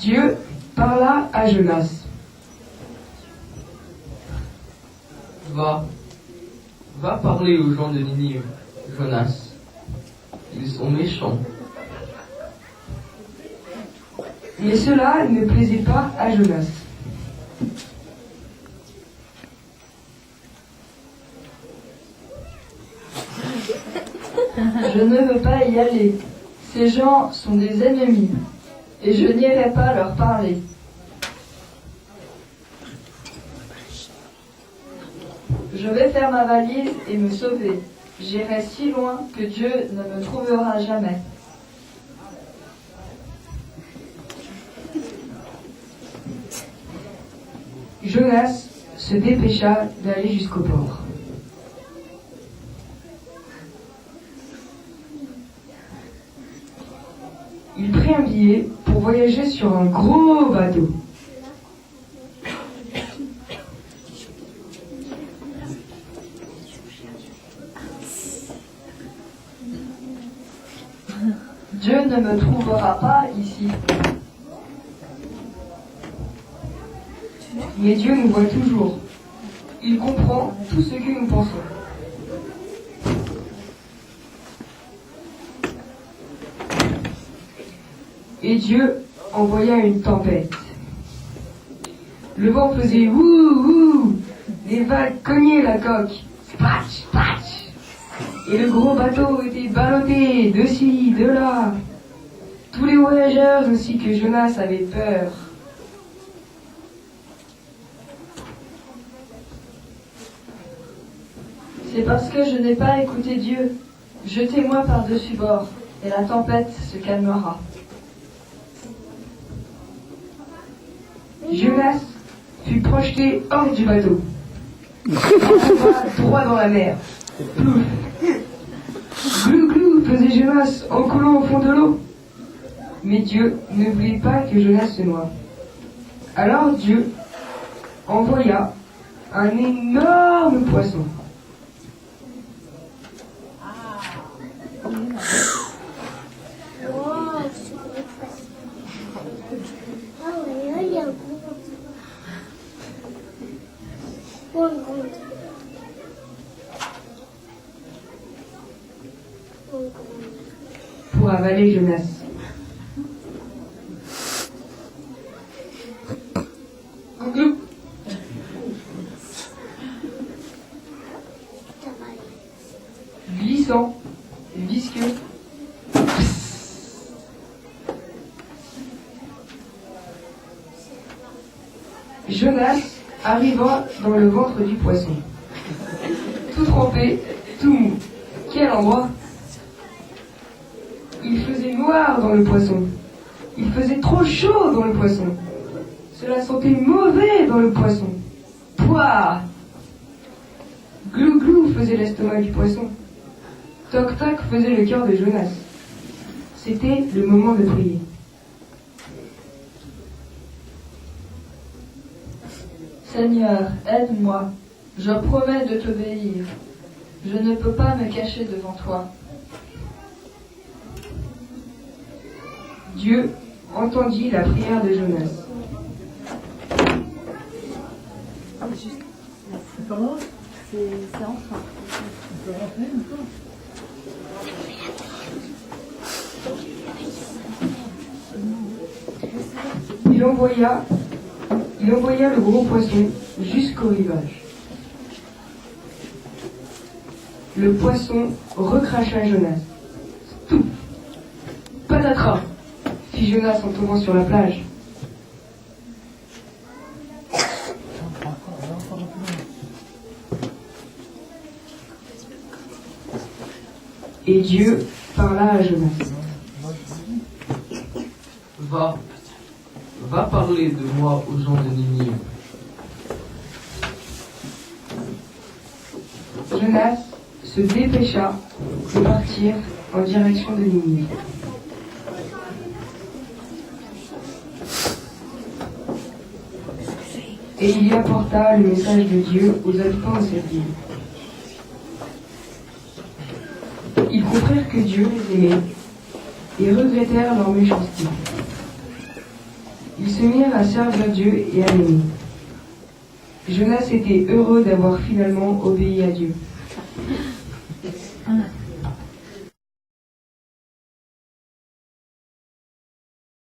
Dieu parla à Jonas. Va parler aux gens de Ninive, Jonas. Ils sont méchants. Mais cela ne plaisait pas à Jonas. Je ne veux pas y aller. Ces gens sont des ennemis, et je n'irai pas leur parler. Je vais faire ma valise et me sauver. J'irai si loin que Dieu ne me trouvera jamais. Jonas se dépêcha d'aller jusqu'au port. Il prit un billet pour voyager sur un gros bateau. Dieu ne me trouvera pas ici. Mais Dieu nous voit toujours. Il comprend tout ce que nous pensons. Et Dieu envoya une tempête. Le vent faisait ouh ouh, les vagues cognaient la coque, spatch spatch. Et le gros bateau était ballotté de ci, de là. Tous les voyageurs ainsi que Jonas avaient peur. C'est parce que je n'ai pas écouté Dieu. Jetez-moi par-dessus bord, et la tempête se calmera. Jonas fut projeté hors du bateau. Il tomba droit dans la mer. Plouf. Glou glou faisait Jonas en coulant au fond de l'eau. Mais Dieu ne voulait pas que Jonas se noie. Alors Dieu envoya un énorme poisson. Pour avaler Jonas. Glou. Glissant, visqueux. Jonas arriva dans le ventre du poisson. Tout trempé, tout mou. Quel endroit! Il faisait noir dans le poisson. Il faisait trop chaud dans le poisson. Cela sentait mauvais dans le poisson. Pouah! Glou glou faisait l'estomac du poisson. Toc toc faisait le cœur de Jonas. C'était le moment de prier. Seigneur, aide-moi. Je promets de t'obéir. Je ne peux pas me cacher devant toi. Dieu entendit la prière de Jonas. Comment? C'est enfin. On peut rentrer encore? Il envoya le gros poisson jusqu'au rivage. Le poisson recracha Jonas. Tout. Patatras, fit Jonas en tombant sur la plage. Et Dieu parla à Jonas. Va parler de moi aux gens de Ninive. Jonas se dépêcha de partir en direction de Ninive. Et il y apporta le message de Dieu aux habitants de cette ville. Ils comprirent que Dieu les aimait et regrettèrent leur méchanceté. Ils se mirent à servir Dieu et à l'aimer. Jonas était heureux d'avoir finalement obéi à Dieu.